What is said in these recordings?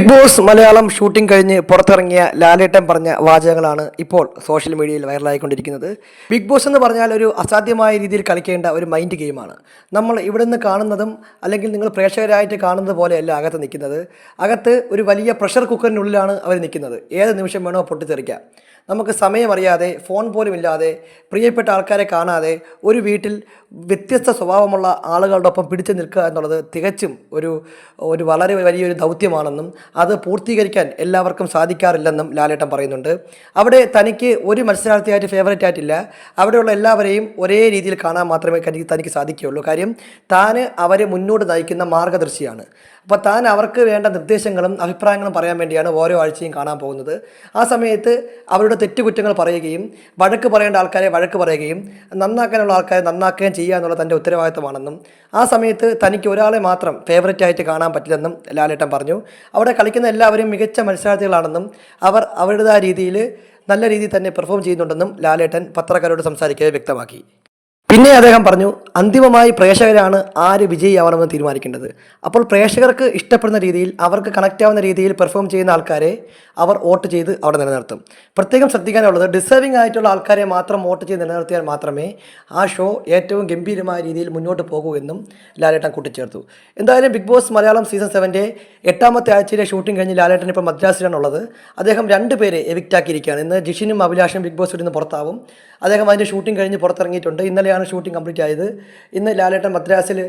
Big boss Malayalam shooting കഴിഞ്ഞ് പുറത്തിറങ്ങിയ ലാലേട്ടൻ പറഞ്ഞ വാചകങ്ങളാണ് ഇപ്പോൾ സോഷ്യൽ മീഡിയയിൽ വൈറലായിക്കൊണ്ടിരിക്കുന്നത്. ബിഗ് ബോസ് എന്ന് പറഞ്ഞാൽ ഒരു അസാധ്യമായ രീതിയിൽ കളിക്കേണ്ട ഒരു മൈൻഡ് ഗെയിമാണ്. നമ്മൾ ഇവിടെ നിന്ന് കാണുന്നതും അല്ലെങ്കിൽ നിങ്ങൾ പ്രേക്ഷകരായിട്ട് കാണുന്നത് പോലെയല്ല അകത്ത് നിൽക്കുന്നത്. അകത്ത് ഒരു വലിയ പ്രഷർ കുക്കറിനുള്ളിലാണ് അവർ നിൽക്കുന്നത്. ഏത് നിമിഷം വേണോ പൊട്ടിത്തെറിക്കാം. നമുക്ക് സമയമറിയാതെ, ഫോൺ പോലും ഇല്ലാതെ, പ്രിയപ്പെട്ട ആൾക്കാരെ കാണാതെ ഒരു വീട്ടിൽ വ്യത്യസ്ത സ്വഭാവമുള്ള ആളുകളുടെ ഒപ്പം പിടിച്ചു നിൽക്കുക എന്നുള്ളത് തികച്ചും ഒരു വളരെ വലിയൊരു ദൗത്യമാണെന്നും അത് പൂർത്തീകരിക്കാൻ എല്ലാവർക്കും സാധിക്കാറില്ലെന്നും ലാലേട്ടൻ പറയുന്നുണ്ട്. അവിടെ തനിക്ക് ഒരു മത്സരാർത്ഥിയായിട്ട് ഫേവറേറ്റ് ആയിട്ടില്ല. അവിടെയുള്ള എല്ലാവരെയും ഒരേ രീതിയിൽ കാണാൻ മാത്രമേ തനിക്ക് സാധിക്കുകയുള്ളൂ. കാര്യം താൻ അവരെ മുന്നോട്ട് നയിക്കുന്ന മാർഗദർശിയാണ്. അപ്പോൾ താൻ അവർക്ക് വേണ്ട നിർദ്ദേശങ്ങളും അഭിപ്രായങ്ങളും പറയാൻ വേണ്ടിയാണ് ഓരോ ആഴ്ചയും കാണാൻ പോകുന്നത്. ആ സമയത്ത് അവരുടെ തെറ്റുകുറ്റങ്ങൾ പറയുകയും വഴക്ക് പറയേണ്ട ആൾക്കാരെ വഴക്ക് പറയുകയും നന്നാക്കാനുള്ള ആൾക്കാരെ നന്നാക്കുകയും ചെയ്യുക എന്നുള്ള തൻ്റെ ഉത്തരവാദിത്തമാണെന്നും ആ സമയത്ത് തനിക്ക് ഒരാളെ മാത്രം ഫേവററ്റ് ആയിട്ട് കാണാൻ പറ്റില്ലെന്നും ലാലേട്ടൻ പറഞ്ഞു. അവിടെ കളിക്കുന്ന എല്ലാവരും മികച്ച മത്സരാർത്ഥികളാണെന്നും അവർ അവരുടേതായ രീതിയിൽ നല്ല രീതിയിൽ തന്നെ പെർഫോം ചെയ്യുന്നുണ്ടെന്നും ലാലേട്ടൻ പത്രക്കാരോട് സംസാരിക്കവേ വ്യക്തമാക്കി. പിന്നെ അദ്ദേഹം പറഞ്ഞു, അന്തിമമായി പ്രേക്ഷകരാണ് ആര് വിജയിയാവണമെന്ന് തീരുമാനിക്കേണ്ടത്. അപ്പോൾ പ്രേക്ഷകർക്ക് ഇഷ്ടപ്പെടുന്ന രീതിയിൽ, അവർക്ക് കണക്റ്റ് ആവുന്ന രീതിയിൽ പെർഫോം ചെയ്യുന്ന ആൾക്കാരെ അവർ വോട്ട് ചെയ്ത് അവിടെ നിലനിർത്തും. പ്രത്യേകം ശ്രദ്ധിക്കാനുള്ളത്, ഡിസേർവിംഗ് ആയിട്ടുള്ള ആൾക്കാരെ മാത്രം വോട്ട് ചെയ്ത് നിലനിർത്തിയാൽ മാത്രമേ ആ ഷോ ഏറ്റവും ഗംഭീരമായ രീതിയിൽ മുന്നോട്ട് പോകൂ എന്നും ലാലേട്ടൻ കൂട്ടിച്ചേർത്തു. എന്തായാലും ബിഗ് ബോസ് മലയാളം സീസൺ 7 8ാമത്തെ ആഴ്ചയിലെ ഷൂട്ടിംഗ് കഴിഞ്ഞ് ലാലേട്ടൻ ഇപ്പോൾ മദ്രാസിലാണുള്ളത്. അദ്ദേഹം 2 പേരെ എവിക്റ്റാക്കിയിരിക്കുകയാണ്. ഇന്ന് ജിഷിനും അഭിലാഷും ബിഗ് ബോസ് നിന്ന് പുറത്താവും. അദ്ദേഹം അതിൻ്റെ ഷൂട്ടിംഗ് കഴിഞ്ഞ് പുറത്തിറങ്ങിയിട്ടുണ്ട്. ഇന്നലെയാണ് ഷൂട്ടിംഗ് കംപ്ലീറ്റ് ആയത്. ഇന്ന് ലാലേട്ടൻ മദ്രാസിൽ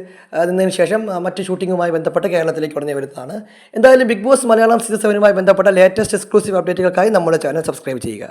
നിന്നതിന് ശേഷം മറ്റ് ഷൂട്ടിങ്ങുമായി ബന്ധപ്പെട്ട് കേരളത്തിലേക്ക് ഉടനെ വരുന്നതാണ്. എന്തായാലും ബിഗ് ബോസ് മലയാളം സീസൺ 7 ബന്ധപ്പെട്ട ലേറ്റസ്റ്റ് എക്സ്ക്ലൂസീവ് അപ്ഡേറ്റുകൾക്കായി നമ്മുടെ ചാനൽ സബ്സ്ക്രൈബ് ചെയ്യുക.